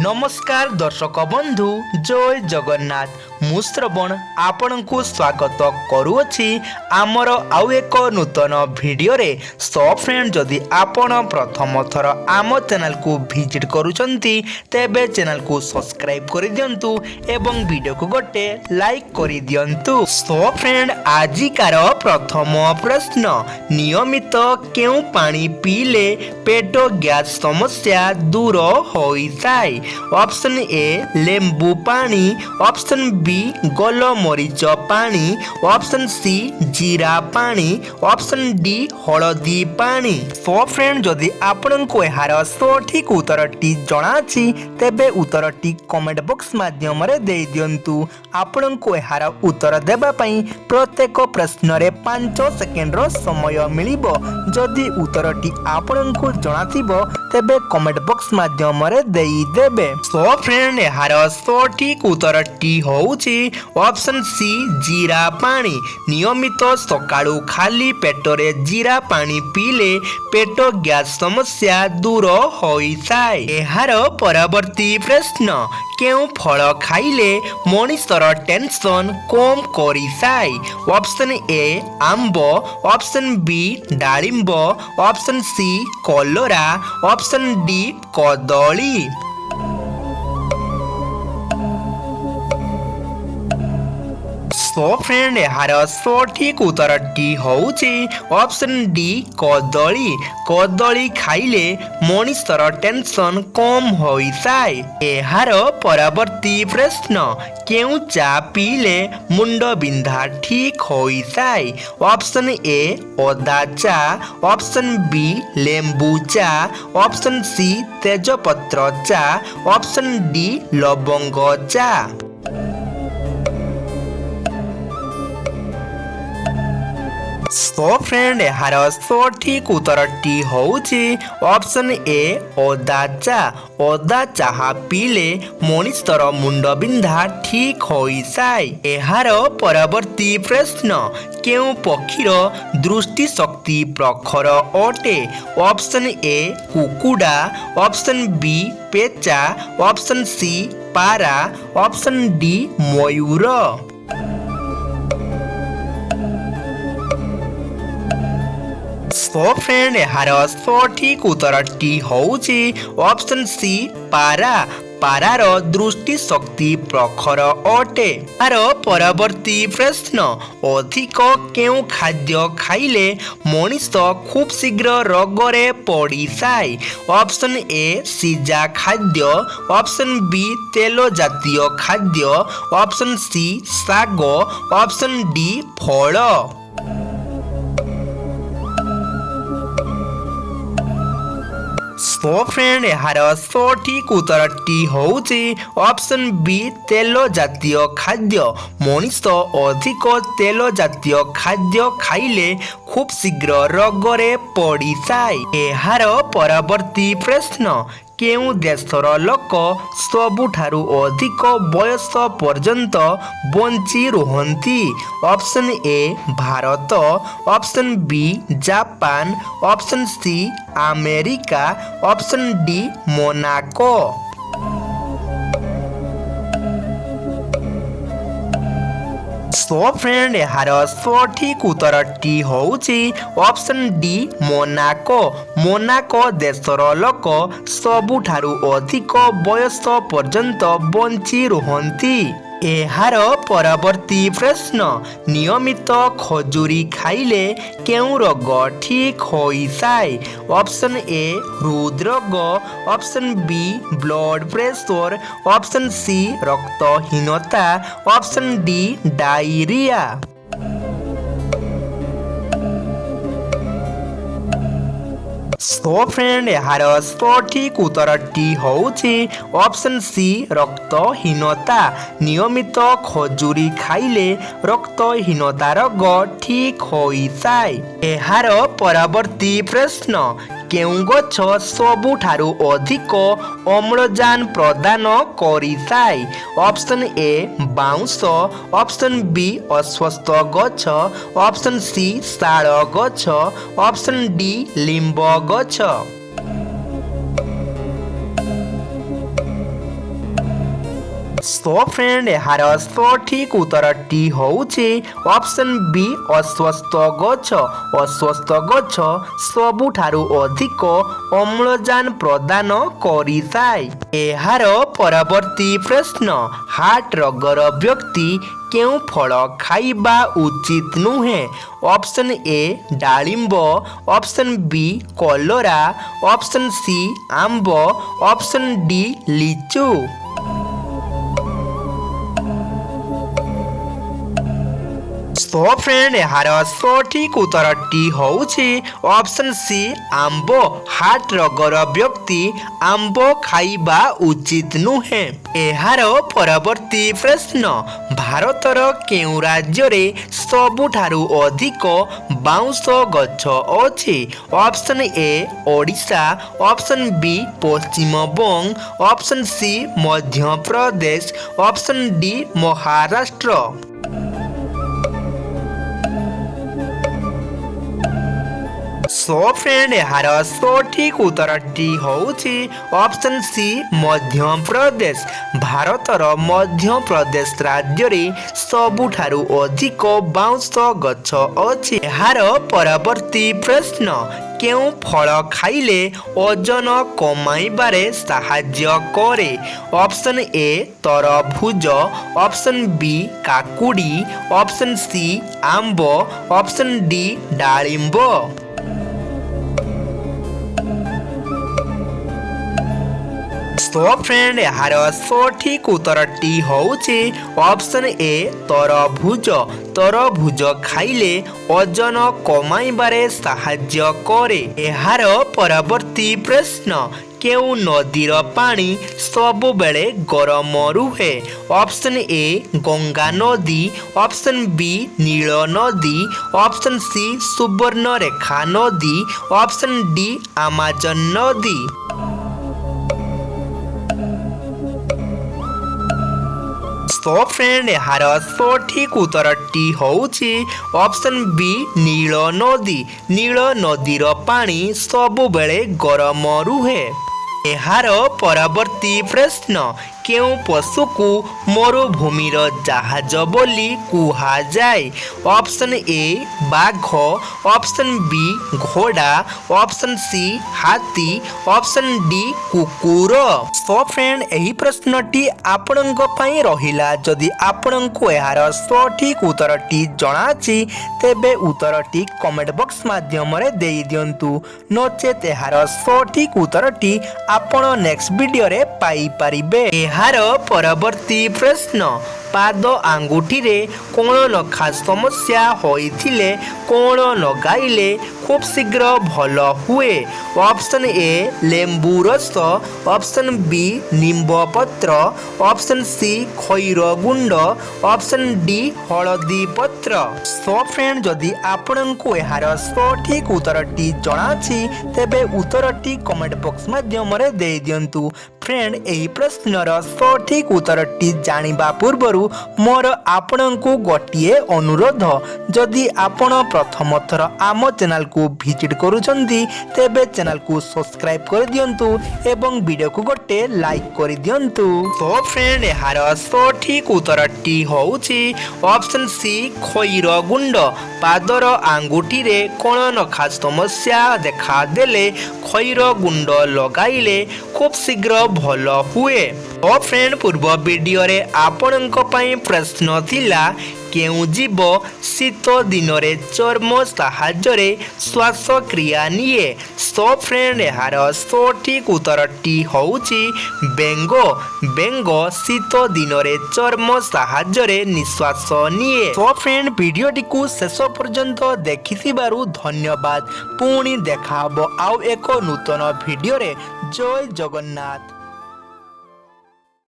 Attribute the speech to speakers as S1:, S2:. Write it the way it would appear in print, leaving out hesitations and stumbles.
S1: नमस्कार दर्शक बंधु जय जगन्नाथ मु श्रवण आपण को स्वागत करुअछि आमर आउ एक नूतन वीडियो रे। सो फ्रेंड जदि आपण प्रथम थर आम चैनल को विजिट करूछंती तेबे चैनल को सब्सक्राइब कर दियंतु एवं वीडियो को गोटे लाइक कर दियंतु। सो फ्रेंड आजिकार प्रथम प्रश्न नियमित केउ पानी पीले पेट गैस समस्या दूर होइताय। ऑप्शन ए लेंबू पानी, ऑप्शन बी गोलमरीच पानी, ऑप्शन सी जीरा पानी, ऑप्शन डी हलदी पानी। सो फ्रेंड जदि आपन को एहार सठिक उत्तरटी जणाछि तेबे उत्तरटी कमेंट बॉक्स माध्यम रे दे दियंतु। आपन को एहार उत्तर देबा पई प्रत्येक प्रश्न रे 5 सेकेंड रो समय मिलिबो। जदि उत्तरटी आपन को जणाथिबो तेबे कमेंट बॉक्स माध्यम रे देई देबे। सो फ्रेंड एहार सठिक उत्तरटी होउछि ऑप्शन सी जीरा पानी। नियमित सकाळु खाली पेटरे जीरा पानी पीले पेट गैस समस्या दूर होइताय। एहार परवर्ती प्रश्न केउ फल खाइले मनिषर टेंशन कम करिसाय। ऑप्शन ए आंबो, ऑप्शन बी डालिंब, ऑप्शन सी कलरा, ऑप्शन डी कदली। सो फ्रेंड एहार सठिक उत्तरटी होउछि ऑप्शन डी कदली। कदली खाइले मनिषर टेंशन कम होइसाय। एहार परवर्ती प्रश्न केउ चा पीले मुंड बिंधा ठीक होइसाय। ऑप्शन ए अदा चा, ऑप्शन बी लेंबू चा, ऑप्शन सी तेजपत्र चा, ऑप्शन डी लवंग चा। सो फ्रेंड एहार सठिक उत्तरटी होउछि ऑप्शन ए अदा चा। अदा चाहा पीले मनिषर मुंड बिंधा ठीक होइसाय। एहार परवर्ती प्रश्न केउ पक्षीर दृष्टि शक्ति प्रखर अटे। ऑप्शन ए कुकुडा, ऑप्शन बी पेचा, ऑप्शन सी पारा, ऑप्शन डी मयूर। सो फ्रेंड एहार सठिक उत्तरटी होउछि ऑप्शन सी पारा। पारार दृष्टि शक्ति प्रखर अटे। आर परवर्ती प्रश्न अधिक केउ खाद्य खाइले मनिष खूब शीघ्र रोगरे पड़िसाय। ऑप्शन ए सिजा खाद्य, ऑप्शन बी तेल जातीय खाद्य, option C saag, option D फल। सो फ्रेंड एहार सठिक उत्तरटी होउछि ऑप्शन बी तेल जातीय खाद्य। मनिष अधिक तेल जातीय खाद्य खाइले खूब शीघ्र रोगरे पड़िसाय। एहार परवर्ती प्रश्न केउ देशर लोक सबुठारु अधिक बयस पर्यंत बंची रुहंती। Option A Bharat, option B Japan, option C America, option D Monaco. So friend एहार सठिक उत्तरटी होउछि ऑप्शन डी मोनाको। मोनाको देशर लोक सबुठारु अधिक बयस पर्यंत बंची रुहंती। एहार परवर्ती प्रश्न नियमित खजुरी खाइले केउ रोग ठीक होइसाय। ऑप्शन ए हृदरोग, option B blood pressure, option C रक्तहीनता, option D diarrhoea. So friend एहार सठिक उत्तरटी होउछि ऑप्शन सी रक्तहीनता। नियमित खजुरी खाइले रक्तहीनता रोग ठीक होइसाय। एहार परवर्ती प्रश्न केउ गछ सबुठारु अधिक अम्लजान प्रदान करिसाय। ऑप्शन ए बाउंस, ऑप्शन बी अस्वस्थ गछ, ऑप्शन सी शाल गछ, ऑप्शन डी लिंब गछ। सो फ्रेंड यार सठिक उत्तरटी होउछि ऑप्शन बी अस्वस्थ गछ। अस्वस्थ गछ सबुठारु अधिक अम्लजान प्रदान करिथाय। एहार परवर्ती प्रश्न हार्ट रोगर व्यक्ति केउं फल खाइबा उचित नुहे। ऑप्शन ए डालिंब, ऑप्शन बी कलरा, ऑप्शन सी आंब, ऑप्शन डी लीचू। सो फ्रेंड यार सठिक उत्तरटी होउछि ऑप्शन सी आंब। हार्ट रोगर व्यक्ति आंब खाइबा उचित नुहे। एहार परवर्ती प्रश्न भारतर केउं राज्य रे सबुठारु अधिक बाउंश गछ अछि। Option A Odisha, option B Paschim Banga, option C Madhya Pradesh, option D Maharashtra. So friend यार सठिक उत्तरटी होउछि ऑप्शन सी मध्य प्रदेश। भारतर मध्य प्रदेश राज्य रे सबुठारु अधिक बाउंश गछ अछि। यार परवर्ती प्रश्न केउं फल खाइले ओजन कमाइबारे साहाय्य करे। ऑप्शन ए तरभुज, ऑप्शन बी काकुड़ी, ऑप्शन सी आंब, ऑप्शन डी डालिंब। सो फ्रेंड यार सठिक उत्तरटी होउछि ऑप्शन ए तरभुज। तरभुज खाइले ओजन कमाइबारे साहाय्य करे। एहार परवर्ती प्रश्न केउं नदीर पानी सब बेले गरम रुहे। ऑप्शन ए गंगा नदी, ऑप्शन बी नील नदी, ऑप्शन सी सुवर्णरेखा नदी, ऑप्शन डी अमेजन नदी। सो फ्रेंड यार सठिक उत्तरटी होउछि ऑप्शन बी नील नदी। नील नदीर पानी सब बेले गरम रुहे। एहार परवर्ती प्रश्न केउं पशु को मरुभूमिर जहाज बोली कुहा जाए। ऑप्शन ए बाघ, ऑप्शन बी घोड़ा, ऑप्शन सी हाथी, ऑप्शन डी कुकुर। सो फ्रेंड एही प्रश्नटी आपणक पई रहिला। जदि आपणको एहार सठिक उत्तरटी जणाछि तेबे उत्तरटी कमेंट बॉक्स माध्यम रे देई दियंतु। नचेत एहार सठिक उत्तरटी आपण नेक्स्ट वीडियो रे पाई परिबे। एहार परवर्ती प्रश्न पाद आंगुठी रे कोण नखा समस्या होइथिले कोण लगाइले खूब शीघ्र भल हुए। ऑप्शन ए लेंबू रस, ऑप्शन बी निंब पत्र, ऑप्शन सी खैर गुंड, ऑप्शन डी हलदी पत्र। सो फ्रेंड जदि आपणको एहार सठिक उत्तरटी जणाछि तेबे उत्तरटी कमेंट बॉक्स माध्यम रे देई दियंतु। फ्रेंड एही प्रश्नर सठिक उत्तरटी जानिबा पूर्वरु मोर आपणको गोटिए अनुरोध। जदि आपण प्रथम थर आम चैनल को विजिट करूछंती तेबे चैनल को सब्सक्राइब कर दियंतु एवं वीडियो को गोटे लाइक कर दियंतु। तो फ्रेंड यार सठिक उत्तरटी होउछि ऑप्शन सी खैर गुंड। पादर आंगुठी रे कोण नखा समस्या देखा देले खैर गुंड लगाइले खूब शीघ्र भल हुए। ओ फ्रेंड पूर्व वीडियो रे आपणक पई प्रश्न थिला केउं जीव शीत दिन रे चर्म साहाय्य रे श्वासक्रिया निये। सो फ्रेंड यार सठिक उत्तरटी होउछि बेंग। बेंग शीत दिन रे चर्म साहाय्य रे निश्वास निये। सो फ्रेंड वीडियोटी को शेष पर्यंत देखिथिबारु धन्यवाद। पुणी देखा हबो आउ एको नूतन वीडियो रे। जय जगन्नाथ।